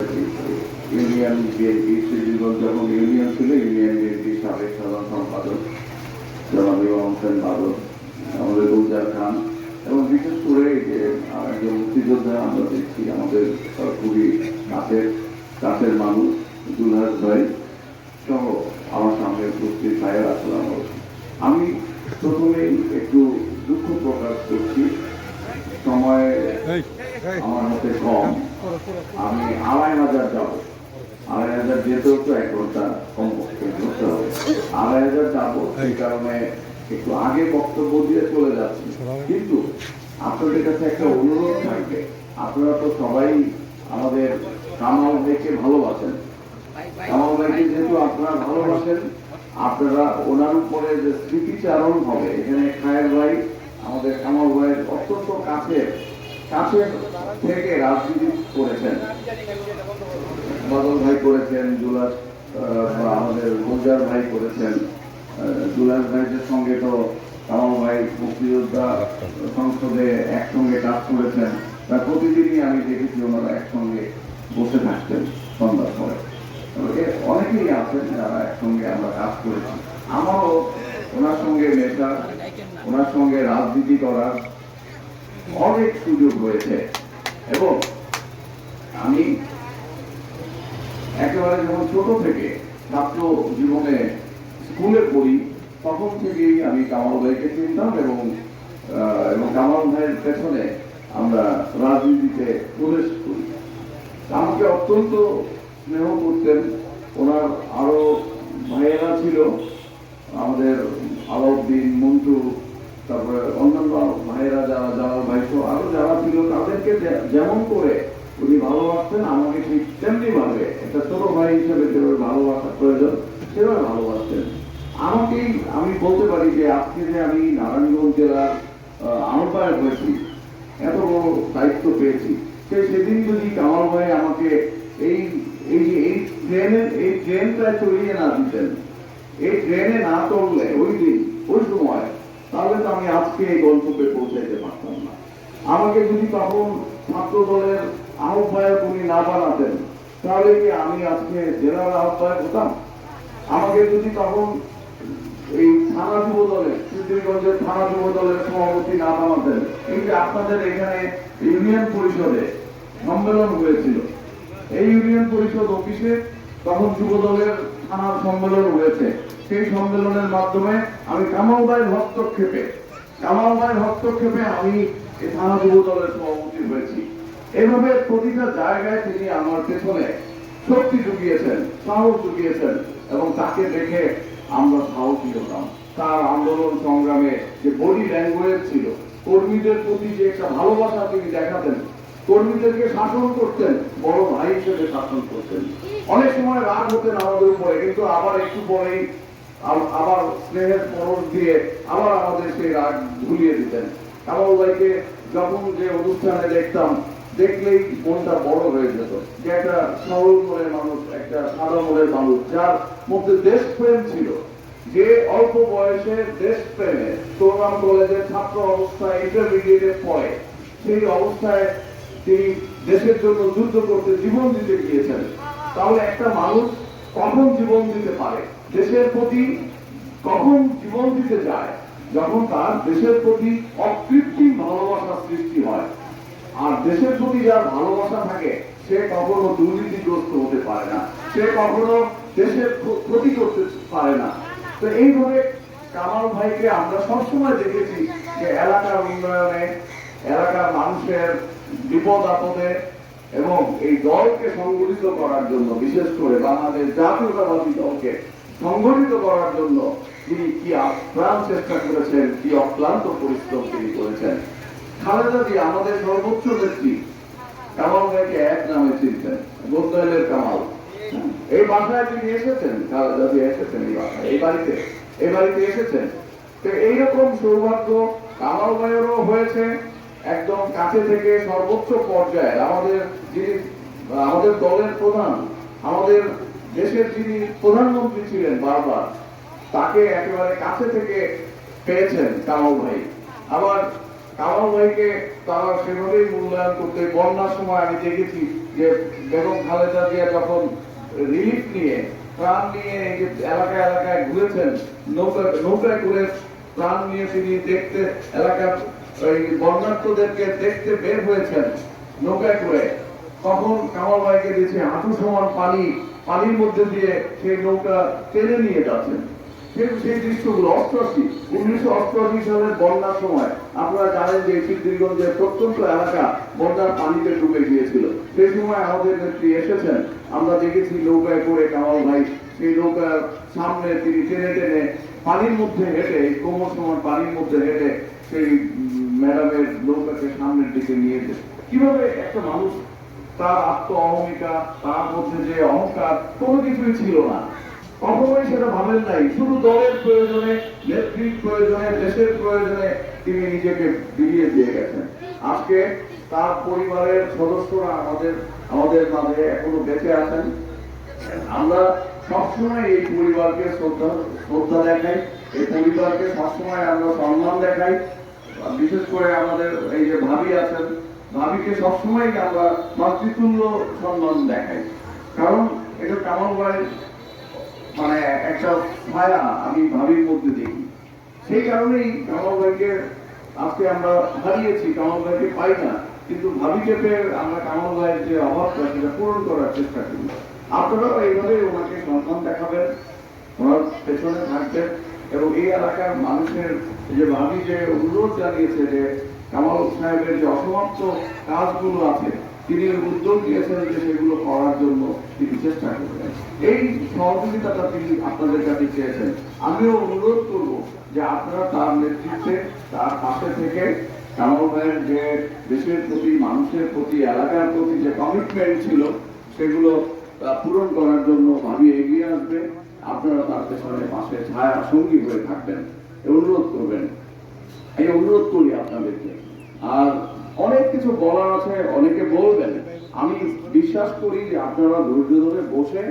Union BNP Sriganj যখন union ছিল, union BNP সাবেক সাধারণ সম্পাদক জনাব ইমাম হোসেন বাদল, আমাদের গুলজার খান, এবং বিশেষ করে যে একজন মুক্তিযোদ্ধা আমরা দেখছি আমাদের খুবই কাছের মানুষ দুলহাস ভাই সহ আমার সামনে উপস্থিত ভাইয়ের আসলাম। আমি প্রথমেই একটু দুঃখ প্রকাশ করছি, সময় আমার হাতে কম। আমি 2,500 যাবো, 2,500 যেতেও তো 1 ঘন্টা কমপক্ষে ধরতে হবে। 2,500 যাবো, সেই কারণে একটু আগে বক্তব্য দিয়ে চলে যাচ্ছি। কিন্তু আপনাদের কাছে একটা অনুরোধ থাকবে, আপনারা তো সবাই আমাদের কামাল ভাইকে ভালোবাসেন। কামাল ভাইকে যেহেতু আপনারা ভালোবাসেন, আপনারা ওনার উপরে যে স্মৃতিচারণ হবে, এখানে খায়ের ভাই আমাদের কামাল ভাইয়ের অত্যন্ত কাছের থেকে রাজনীতি করেছেন, বাদল ভাই করেছেন, আমাদের গুলজার ভাই করেছেন। দুলাস ভাইদের সঙ্গে তো কামাল ভাই মুক্তিযোদ্ধা সংসদে একসঙ্গে কাজ করেছেন। প্রতিদিনই আমি দেখেছি ওনারা একসঙ্গে বসে থাকতেন সন্ধ্যার পরে। অনেকেই আছেন যারা একসঙ্গে আমরা কাজ করেছি। আমারও ওনার সঙ্গে মেশা, ওনার সঙ্গে রাজনীতি করার অনেক সুযোগ হয়েছে। এবং আমি একেবারে যখন ছোট থেকে ছাত্র জীবনে স্কুলে পড়ি, তখন থেকেই আমি কামাল ভাইকে চিনতাম এবং কামাল ভাইয়ের পেছনে আমরা রাজনীতিতে প্রবেশ করি। আমাকে অত্যন্ত স্নেহ করতেন। ওনার আরো ভাইয়েরা ছিল, আমাদের আলাউদ্দিন, মন্টু, তারপরে অন্যান্য ভাইয়েরা যারা ভাই আরো যারা ছিল, তাদেরকে যেমন করে উনি ভালোবাসতেন, আমাকে ঠিক তেমনি ভাবে একটা ছোট ভাই হিসেবে যেভাবে ভালোবাসার প্রয়োজন সেভাবে ভালোবাসতেন আমাকেই। আমি বলতে পারি যে আজকে যে আমি নারায়ণগঞ্জ জেলার আহ্বায়ক হয়েছি, এত বড় দায়িত্ব পেয়েছি, সেদিন যদি কামাল ভাই আমাকে এই ট্রেনটা চড়িয়ে না দিতেন, এই ট্রেনে না চললে ওই সময়, তাহলে তো আমি আজকে এই গল্পে পৌঁছাইতে পারতাম না। আমাকে যদি তখন ছাত্র দলের আহ্বায়ক উনি না বানাতেন, তাহলে কি আমি আজকে জেলার আহ্বায়ক হতাম? আমাকে যদি তখন এই থানা যুব দলের, সিদ্ধিরগঞ্জের থানা যুব দলের সভাপতি না বানাতেন, এই যে আপনাদের এখানে ইউনিয়ন পরিষদে সম্মেলন হয়েছিল, এই ইউনিয়ন পরিষদ অফিসে তখন যুব দলের থানার সম্মেলন হয়েছে, সেই সম্মেলনের মাধ্যমে আমি কামাল ভাইয়ের হস্তক্ষেপে আমি এই থানা যুব দলের সভাপতি হয়েছি। এভাবে প্রতিটা জায়গায় তিনি আমার পেছনে শক্তি জুগিয়েছেন, সাহস জুগিয়েছেন, এবং তাকে দেখে আমরা সাহসী হতাম। তার আন্দোলন সংগ্রামে যে বডি ল্যাঙ্গুয়েজ ছিল, কর্মীদের প্রতি যে একটা ভালোবাসা তিনি দেখাতেন, কর্মীদেরকে শাসন করতেন, বড় ভাই হিসেবে শাসন করতেন। অনেক সময় রাগ হতেন আমাদের উপরে, কিন্তু আবার একটু পরেই আবার স্নেহের পরশ দিয়ে আবার আমাদের সেই রাগ ভুলিয়ে দিতেন। কামাল ভাইকে যখন যে অনুষ্ঠানে দেখতাম, দেখলেই মনটা বড় হয়ে যেত, যে একটা সরল মনের মানুষ, একটা সাদা মনের মানুষ, যার মধ্যে দেশপ্রেম ছিল, যে অল্প বয়সে দেশপ্রেমে তোরাম কলেজের ছাত্র অবস্থায় ইন্টারমিডিয়েটে পড়ে, সেই অবস্থায় তিনি দেশের জন্য যুদ্ধ করতে জীবন দিতে গিয়েছেন। তাহলে একটা মানুষ কখন জীবন দিতে পারে, দেশের প্রতি কখন জীবন দিতে যায়, যখন তার দেশের প্রতি অকৃত্রিম ভালোবাসা সৃষ্টি হয়। আর দেশের প্রতি যার ভালোবাসা থাকে, সে কখনো দুর্নীতিগ্রস্ত হতে পারে না, সে কখনো দেশের ক্ষতি করতে পারে না। তো এইভাবে কামাল ভাইকে আমরা সবসময় দেখেছি যে এলাকার উন্নয়নে, এলাকার মানুষের বিপদ আপদে, এবং এই দলকে সংগঠিত করার জন্য, বিশেষ করে বাংলাদেশ জাতীয়তাবাদী দলকে সংগঠিত করার জন্য তিনি কি আপ্রাণ চেষ্টা করেছেন, কি অক্লান্ত পরিশ্রম তিনি করেছেন। খালেদা জিয়া আমাদের সর্বোচ্চ নেত্রী, কামাল ভাইকে এক নামে চিনতেন, গোদ্দাইলের কামাল। এই বাসায় তিনি এসেছেন, খালেদা জিয়া এসেছেন এই বাসায়, এই বাড়িতে এসেছেন। তো এইরকম সৌভাগ্য কামাল ভাইয়েরও হয়েছে, একদম কাছে থেকে সর্বোচ্চ পর্যায়ে আমাদের দলের প্রধান, আমাদের দেশের যিনি প্রধানমন্ত্রী ছিলেন বারবার, তাকে একেবারে কাছে থেকে পেয়েছেন কামাল ভাই। আবার কামাল ভাইকে তারা সেভাবেই মূল্যায়ন করতে। বন্যার সময় আমি দেখেছি যে বেগম খালেদা জিয়া যখন রিলিফ নিয়ে প্রাণ নিয়ে এই যে এলাকায় এলাকায় ঘুরেছেন, নৌকায় করে প্রাণ নিয়ে তিনি দেখতে এলাকার ওই বন্যার্থদেরকে দেখতে বের হয়েছেন নৌকায় করে, তখন কামাল ভাইকে দিয়েছে হাঁটু সমান পানির মধ্যে দিয়ে সেই নৌকা টেনে নিয়ে যাচ্ছেন। সেই দৃশ্যগুলো 1988 সালের বন্যার সময় আপনারা জানেন যে সিদ্ধিরগঞ্জের প্রত্যন্ত এলাকা বন্যার পানিতে ডুবে গিয়েছিল। সেই সময় আমাদের নেত্রী এসেছেন, আমরা দেখেছি নৌকায় করে কামাল ভাই সেই নৌকার সামনে তিনি টেনে টেনে পানির মধ্যে হেঁটে, কোমর সমান পানির মধ্যে হেঁটে সেই ম্যাডামের নৌকাকে সামনের দিকে নিয়েছে। কিভাবে একটা মানুষ তার আত্ম অহমিকা, তার মধ্যে যে অহংকার কোনো কিছুই ছিল না, কখনোই সেটা ভাবেন নাই। শুধু দলের প্রয়োজনে, নেত্রীর প্রয়োজনে, দেশের প্রয়োজনে তিনি নিজেকে বিলিয়ে দিয়ে গেছেন। আজকে তার পরিবারের সদস্যরা আমাদের মাঝে এখনো বেঁচে আছেন। আমরা সবসময় এই পরিবারকে শ্রদ্ধা দেখাই, এই পরিবারকে সবসময় আমরা সম্মান দেখাই। বিশেষ করে আমাদের এই যে ভাবি আছেন, ভাবিকে সবসময় আমরা মাতৃতুল্য সম্মান দেখাই। কারণ এটা কামাল ভাই মানে একটা ছায়া আমি ভাবির মধ্যে দেখি। সেই কারণেই কামাল ভাইকে আজকে আমরা হারিয়েছি, কামাল ভাইকে পাই না, কিন্তু ভাবিকে পেয়ে আমরা কামাল ভাইয়ের যে অভাবটা সেটা পূরণ করার চেষ্টা করি। আপনারাও এইভাবে ওনাকে সম্মান দেখাবেন, ওনার পেছনে থাকবেন, এবং এই এলাকার মানুষের যে ভাবি যে অনুরোধ জানিয়েছে যে কামাল সাহেবের যে অসমাপ্ত কাজগুলো আছে তিনি উদ্যোগ নিয়েছেন যে সেগুলো করার জন্য তিনি চেষ্টা করবেন। এই সহযোগিতাটা তিনি আপনাদের কাছে চেয়েছেন। আমিও অনুরোধ করব যে আপনারা তার নেতৃত্বে তার পাশে থেকে কামাল ভাইয়ের যে দেশের প্রতি, মানুষের প্রতি, এলাকার প্রতি যে কমিটমেন্ট ছিল সেগুলো পূরণ করার জন্য ভাবি এগিয়ে আসবে। আপনারা তার পেছনে পাশে ছায়া সঙ্গী হয়ে থাকবেন, অনুরোধ করবেন। এই অনুরোধ করি আপনাদেরকে। আর অনেক কিছু বলার আছে, অনেকে বলবেন। আমি বিশ্বাস করি যে আপনারা ধৈর্য ধরে বসে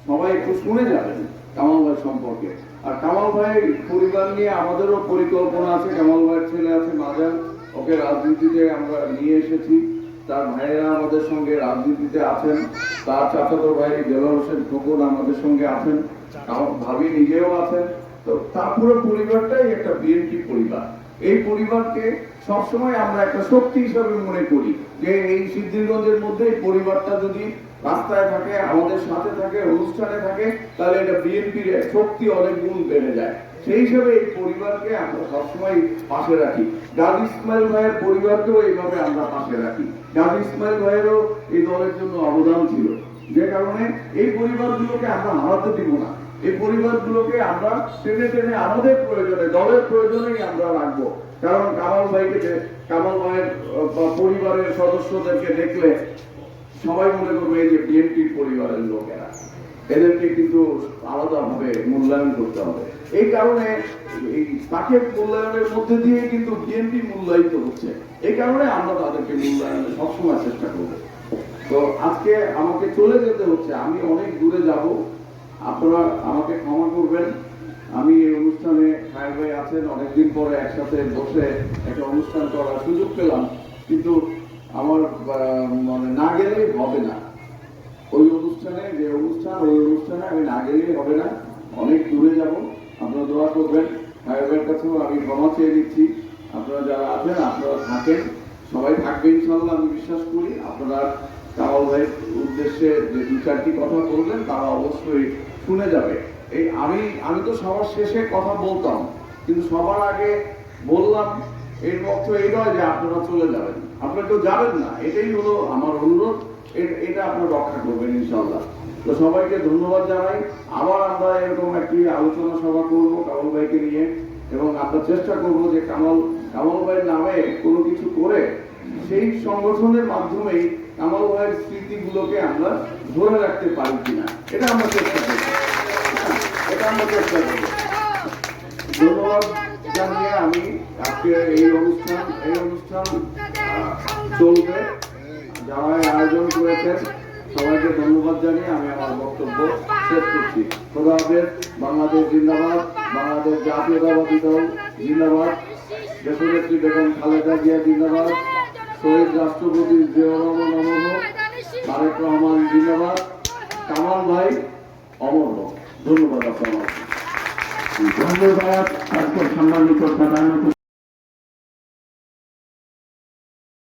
সবাই একটু শুনে যাবেন কামাল ভাই সম্পর্কে। আর কামাল ভাই পরিবার নিয়ে আমাদেরও পরিকল্পনা আছে। কামাল ভাইয়ের ছেলে আছে মাজার, ওকে রাজনীতিতে আমরা নিয়ে এসেছি। তার ভাইয়েরা আমাদের সঙ্গে রাজনীতিতে আছেন, তার চাচাতো ভাই দেলোয়ার হোসেন খোকন আমাদের সঙ্গে আছেন, ভাবি নিজেও আছেন। তো তার পুরো পরিবারটাই একটা বিএনপি পরিবার। এই পরিবারকে সবসময় আমরা একটা শক্তি হিসাবে মনে করি যে এই সিদ্ধিরগঞ্জের মধ্যে এই পরিবারটা যদি রাস্তায় থাকে, আমাদের সাথে থাকে, অনুষ্ঠানে থাকে, তাহলে এটা বিএনপির শক্তি অনেক গুণ বেড়ে যায়। সেই হিসাবে এই পরিবারকে আমরা সবসময় পাশে রাখি। গাজী ইসমাইল ভাইয়ের পরিবারকেও এইভাবে আমরা পাশে রাখি। গাজী ইসমাইল ভাইয়েরও এই দলের জন্য অবদান ছিল, যে কারণে এই পরিবারগুলোকে আমরা হারাতে দিব না। এই পরিবারগুলোকে আমরা টেনে টেনে আমাদের প্রয়োজনে, দলের প্রয়োজনেই আমরা রাখবো। কারণ কামাল ভাইয়ের পরিবারের সদস্যদেরকে দেখলে সবাই মনে করবে এই যে বিএনপির পরিবারের লোকেরা, এদেরকে কিন্তু আলাদাভাবে মূল্যায়ন করতে হবে। এই কারণে এই তাকে মূল্যায়নের মধ্যে দিয়ে কিন্তু বিএনপি মূল্যায়িত হচ্ছে। এই কারণে আমরা তাদেরকে মূল্যায়নের সবসময় চেষ্টা করবো। তো আজকে আমাকে চলে যেতে হচ্ছে, আমি অনেক দূরে যাব, আপনারা আমাকে ক্ষমা করবেন। আমি এই অনুষ্ঠানে খায়ের ভাই আছেন, অনেকদিন পরে একসাথে বসে একটা অনুষ্ঠান করার সুযোগ পেলাম, কিন্তু আমার মানে না গেলেই হবে না। ওই অনুষ্ঠানে আমি না গেলেই হবে না, অনেক দূরে যাব। আপনারা দোয়া করবেন। খায়ের ভাইয়ের কাছেও আমি ক্ষমা চেয়ে নিচ্ছি। আপনারা যারা আছেন আপনারা থাকেন, সবাই থাকবে ইনশাল্লাহ, আমি বিশ্বাস করি। আপনারা কামাল ভাইয়ের উদ্দেশ্যে যে দু চারটি কথা বলবেন তারা অবশ্যই শুনে যাবে। এই আমি তো সবার শেষে কথা বলতাম, কিন্তু সবার আগে বললাম এর অর্থ এই নয় যে আপনারা চলে যাবেন, আপনারা কেউ যাবেন না। এটাই হলো আমার অনুরোধ, এটা আপনারা রক্ষা করবেন ইনশাল্লাহ। তো সবাইকে ধন্যবাদ জানাই। আবার আমরা এরকম একটি আলোচনা সভা করবো কামাল ভাইকে নিয়ে, এবং আমরা চেষ্টা করবো যে কামাল ভাইয়ের নামে কোনো কিছু করে সেই সংগঠনের মাধ্যমেই কামাল ভাইয়ের স্মৃতিগুলোকে আমরা ধরে রাখতে পারি কিনা, এটা আমরা চেষ্টা করবো। ধন্যবাদ জানিয়ে আমি আজকে এই অনুষ্ঠান চলবে। যারা আয়োজন করেছেন সবাইকে ধন্যবাদ জানিয়ে আমি আমার বক্তব্য শেষ করছি। খোদা হাফেজ। বাংলাদেশ জিন্দাবাদ, বাংলাদেশ জাতীয়তাবাদী দল জিন্দাবাদ। দেশনেত্রী বেগম খালেদা জিয়া জিন্দাবাদ, শহীদ রাষ্ট্রপতি জিয়াউর রহমান অমর হোক, তারেক রহমান জিন্দাবাদ, কামাল ভাই অমর হোক। ধন্যবাদ আপনার। ধন্যবাদ। আজকে সম্মানিত প্রধান